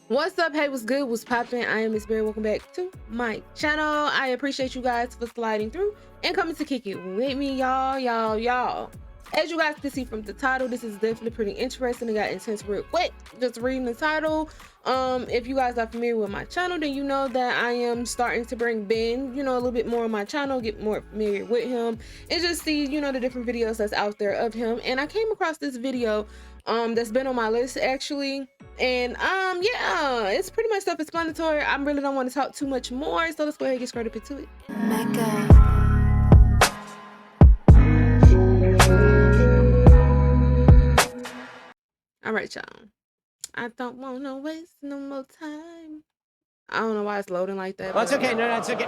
What's up? Hey, what's good? What's poppin'? I am MsBerry. Welcome back to my channel. I appreciate you guys for sliding through and coming to kick it with me, y'all. As you guys can see from the title, this is definitely pretty interesting. It got intense real quick. Just reading the title. If you guys are familiar with my channel, then you know that I am starting to bring Ben, a little bit more on my channel, get more familiar with him, and just see, the different videos that's out there of him. And I came across this video that's been on my list actually, and yeah, it's pretty much self-explanatory. I really don't want to talk too much more, so let's go ahead and get straight up into it. All right, y'all. I don't want to waste no more time. I don't know why it's loading like that. Well, it's okay. No, it's okay.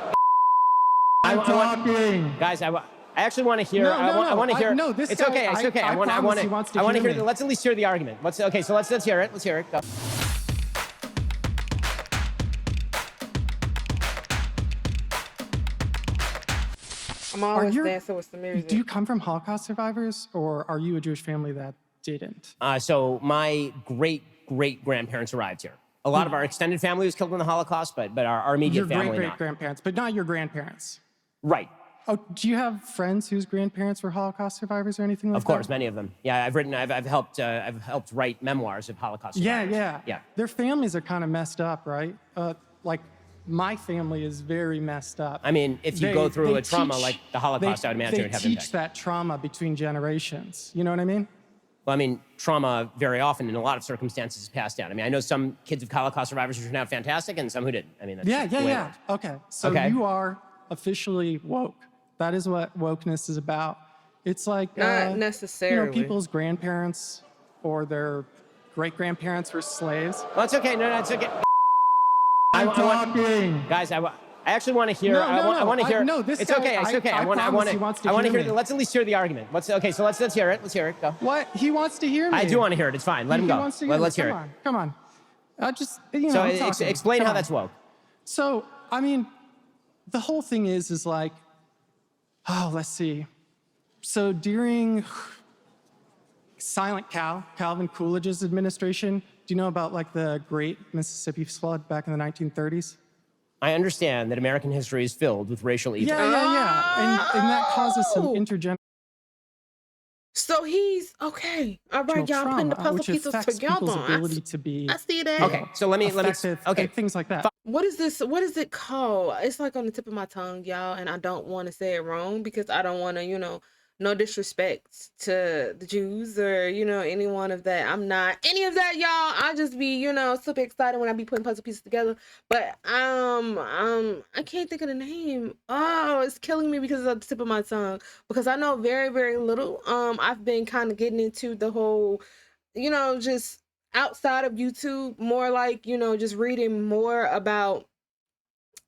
Guys, I actually want to hear. I want to hear. No, this it's guy, okay. It's okay. I want to hear. Let's at least hear the argument. Okay, so let's hear it. Let's hear it. Go. I'm always dancing with some music. Do you come from Holocaust survivors, or are you a Jewish family that didn't? So my great-great-grandparents arrived here. A lot of our extended family was killed in the Holocaust, but our immediate family Your great-great-grandparents, but not your grandparents. Right. Oh, do you have friends whose grandparents were Holocaust survivors or anything like that? Of course, many of them. Yeah, I've helped write memoirs of Holocaust survivors. Yeah. Their families are kind of messed up, right? Like my family is very messed up. I mean, if you go through a trauma like the Holocaust, I would imagine it would have impact. They teach that trauma between generations. You know what I mean? Well, I mean, trauma very often in a lot of circumstances is passed down. I mean, I know some kids of Holocaust survivors who turned out fantastic and some who didn't. I mean, that's yeah. Okay, so you are officially woke. That is what wokeness is about. It's like not necessarily. People's grandparents or their great-grandparents were slaves. Well, it's okay. No, it's okay. Guys, I actually want to hear. I want to hear. No, this it's guy, okay. It's okay. I want to hear. Let's at least hear the argument. Okay, so let's hear it. Let's hear it. Go. What? He wants to hear me. I do want to hear it. It's fine. Let him go. Wants to hear let's hear it. Come on. So explain how that's woke. So I mean, the whole thing is like, let's see. So during Silent Calvin Coolidge's administration, do you know about like the Great Mississippi Flood back in the 1930s? I understand that American history is filled with racial evil. Yeah. And that causes some intergenerational. So he's okay. All right, y'all, putting the puzzle pieces together. I see that. Okay, so let me. Okay, things like that. What is this? What is it called? It's like on the tip of my tongue, y'all, and I don't want to say it wrong because I don't want to, no disrespect to the Jews or, any one of that. I'm not any of that, y'all. I just be, super excited when I be putting puzzle pieces together. But I can't think of the name. Oh, it's killing me because it's on the tip of my tongue. Because I know very, very little. I've been kind of getting into the whole, just outside of YouTube, more like, just reading more about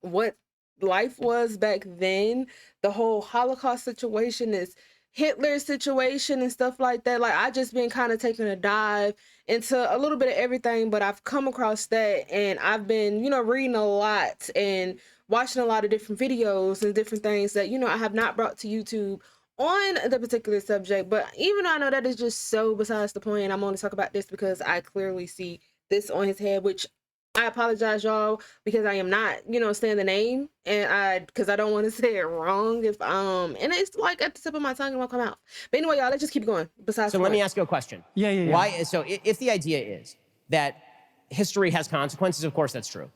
what life was back then. The whole Holocaust situation is Hitler's situation and stuff like that. Like, I just been kind of taking a dive into a little bit of everything, but I've come across that and I've been, reading a lot and watching a lot of different videos and different things that, I have not brought to YouTube on the particular subject. But even though I know that is just so besides the point, I'm only talking about this because I clearly see this on his head, which I apologize, y'all, because I am not, saying the name, and because I don't want to say it wrong. And it's like at the tip of my tongue, it won't come out. But anyway, y'all, let's just keep going. So let me ask you a question. Yeah. Why? So if the idea is that history has consequences, of course that's true.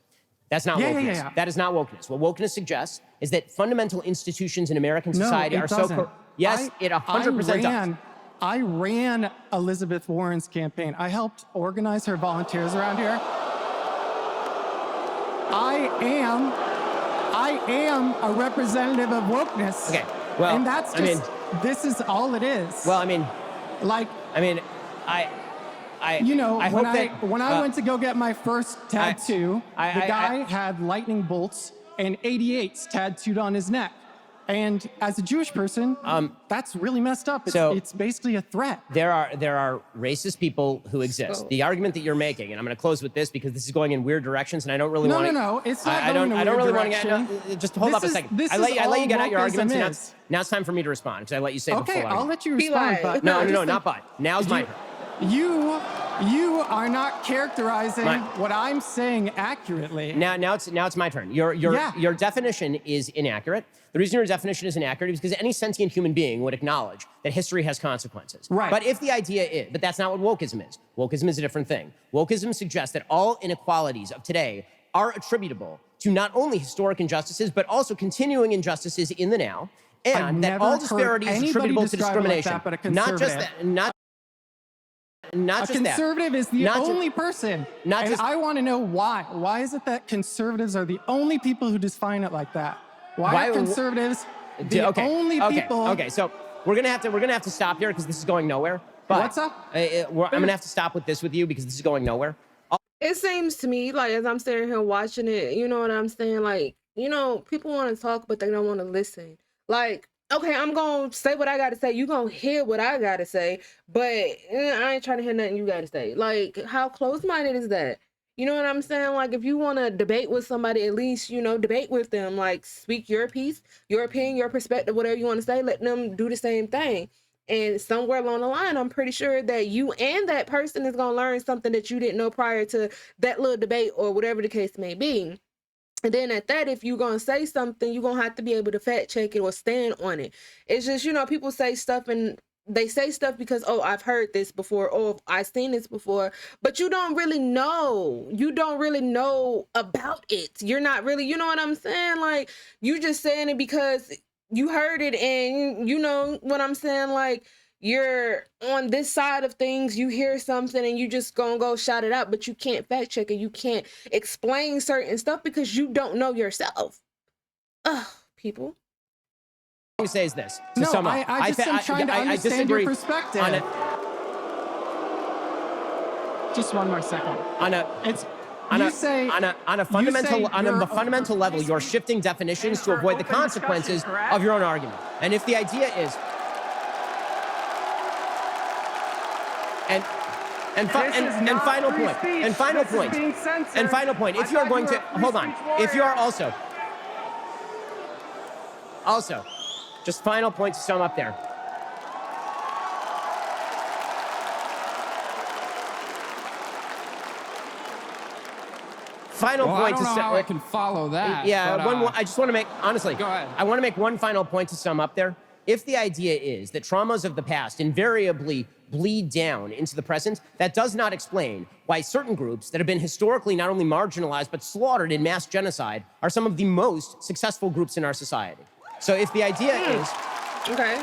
That's not wokeness. Yeah. That is not wokeness. What wokeness suggests is that fundamental institutions in American society are so. Yes, it 100% does. I ran Elizabeth Warren's campaign. I helped organize her volunteers around here. I am a representative of wokeness. Okay, well, and that's just, this is all it is. Well, I when I went to go get my first tattoo, the guy had lightning bolts and 88s tattooed on his neck. And as a Jewish person, that's really messed up. It's basically a threat. There are racist people who exist. The argument that you're making, and I'm going to close with this because this is going in weird directions, and I don't really want to. No, it's not I don't really want to get. Just hold up a second. I let you get out your arguments. And now it's time for me to respond because I let you say the full argument. Okay, I'll let you respond. No, not but. Now's my turn. You You are not characterizing what I'm saying accurately. Now it's my turn. Your definition is inaccurate. The reason your definition is inaccurate is because any sentient human being would acknowledge that history has consequences. Right. But if the idea is, but that's not what wokeism is. Wokeism is a different thing. Wokeism suggests that all inequalities of today are attributable to not only historic injustices, but also continuing injustices in the now, and that all disparity is attributable to discrimination. Like that, but a not just that. Not just that. A conservative is the only person. And I want to know why. Why is it that conservatives are the only people who define it like that? Why are conservatives the only people? Okay, so we're gonna have to stop here because this is going nowhere. But what's up? I'm gonna have to stop with you because this is going nowhere. It seems to me like as I'm sitting here watching it, you know what I'm saying? Like, you know, people want to talk, but they don't want to listen. Like, okay, I'm going to say what I got to say. You going to hear what I got to say, but I ain't trying to hear nothing you got to say. Like, how close-minded is that? You know what I'm saying? Like, if you want to debate with somebody, at least, you know, debate with them. Like, speak your piece, your opinion, your perspective, whatever you want to say. Let them do the same thing. And somewhere along the line, I'm pretty sure that you and that person is going to learn something that you didn't know prior to that little debate or whatever the case may be. And then at that, if you're going to say something, you're going to have to be able to fact check it or stand on it. It's just, you know, people say stuff and they say stuff because, oh, I've heard this before, or I've seen this before, but you don't really know. You don't really know about it. You're not really, you know what I'm saying? Like, you just saying it because you heard it and you know what I'm saying? Like, you're on this side of things, you hear something and you just gonna go shout it out, but you can't fact check it. You can't explain certain stuff because you don't know yourself. Ugh, people. What you say is this. To sum up, I just am trying to understand your perspective. Just one more second. On a fundamental level, you're shifting definitions to avoid the consequences of your own argument. And if the idea is, and final point, if you are going to hold on, if you are also just final point to sum up there. Final point. I don't know how I can follow that. Yeah, I just want to make, honestly, go ahead. I want to make one final point to sum up there. If the idea is that traumas of the past invariably bleed down into the present, that does not explain why certain groups that have been historically not only marginalized but slaughtered in mass genocide are some of the most successful groups in our society. So if the idea is... Okay.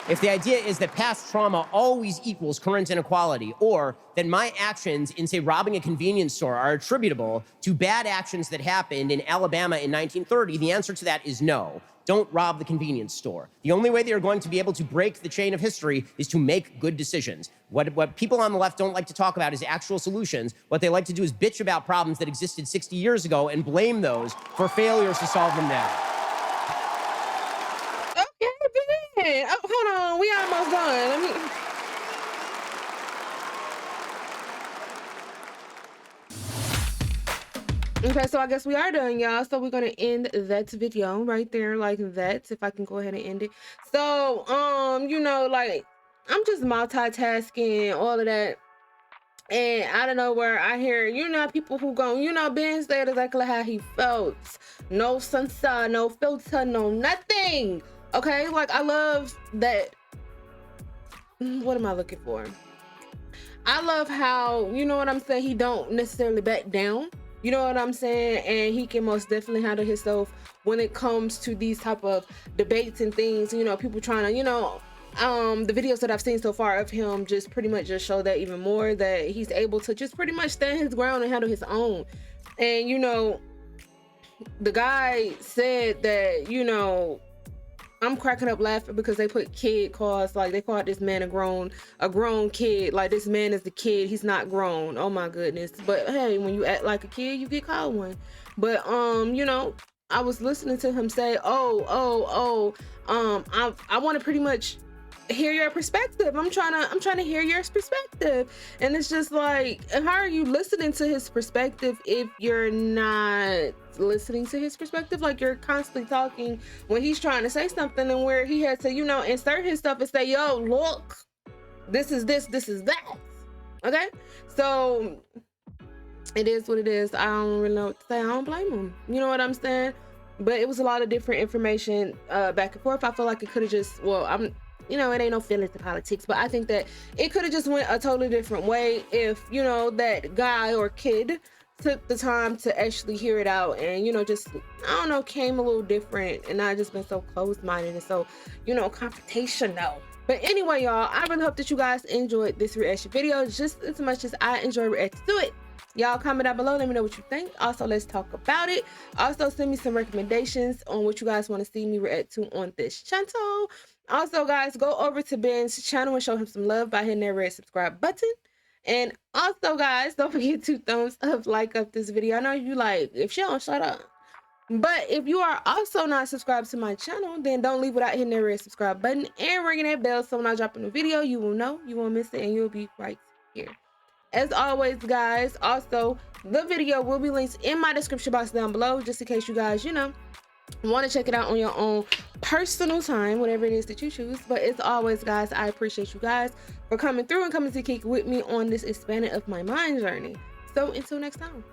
If the idea is that past trauma always equals current inequality, or that my actions in, say, robbing a convenience store are attributable to bad actions that happened in Alabama in 1930, the answer to that is no. Don't rob the convenience store. The only way that you're going to be able to break the chain of history is to make good decisions. What people on the left don't like to talk about is actual solutions. What they like to do is bitch about problems that existed 60 years ago and blame those for failures to solve them now. Oh, hold on, we almost done. Okay, so I guess we are done, y'all. So we're gonna end that video right there like that. If I can go ahead and end it. So, you know, like, I'm just multitasking, all of that. And out of nowhere, I hear, you know, people who go, you know, Ben said exactly how he felt. No sunshine, no filter, no nothing. Okay, like, I love that. What am I looking for? I love how, you know what I'm saying, he don't necessarily back down. You know what I'm saying? And he can most definitely handle himself when it comes to these type of debates and things. You know, people trying to, you know, the videos that I've seen so far of him just pretty much just show that even more, that he's able to just pretty much stand his ground and handle his own. And, you know, the guy said that, you know, I'm cracking up laughing because they put kid cause, like, they called this man a grown kid. Like, this man is the kid, he's not grown. Oh my goodness. But hey, when you act like a kid, you get called one. But you know, I was listening to him say, I want to pretty much hear your perspective. I'm trying to hear your perspective. And it's just like, how are you listening to his perspective if you're not listening to his perspective? Like, you're constantly talking when he's trying to say something, and where he had to, you know, insert his stuff and say, yo, look, this is this is that. Okay, so it is what it is. I don't really know what to say. I don't blame him, you know what I'm saying? But it was a lot of different information back and forth. I feel like it could have just, well, you know, it ain't no feelings to politics, but I think that it could have just went a totally different way if, you know, that guy or kid took the time to actually hear it out, and, you know, just, I don't know, came a little different, and not just been so closed-minded and so, you know, confrontational. But anyway, y'all, I really hope that you guys enjoyed this reaction video just as much as I enjoy reacting to it. Y'all comment down below, let me know what you think. Also, let's talk about it. Also, send me some recommendations on what you guys want to see me react to on this channel. Also, guys, go over to Ben's channel and show him some love by hitting that red subscribe button. And also, guys, don't forget to thumbs up, like up this video. I know you like, if she don't shut up. But if you are also not subscribed to my channel, then don't leave without hitting that red subscribe button and ringing that bell, so when I drop a new video, you will know, you won't miss it, and you'll be right here. As always, guys, also, the video will be linked in my description box down below, just in case you guys, you know, want to check it out on your own personal time, whatever it is that you choose. But as always, guys, I appreciate you guys for coming through and coming to kick with me on this expanding of my mind journey. So until next time.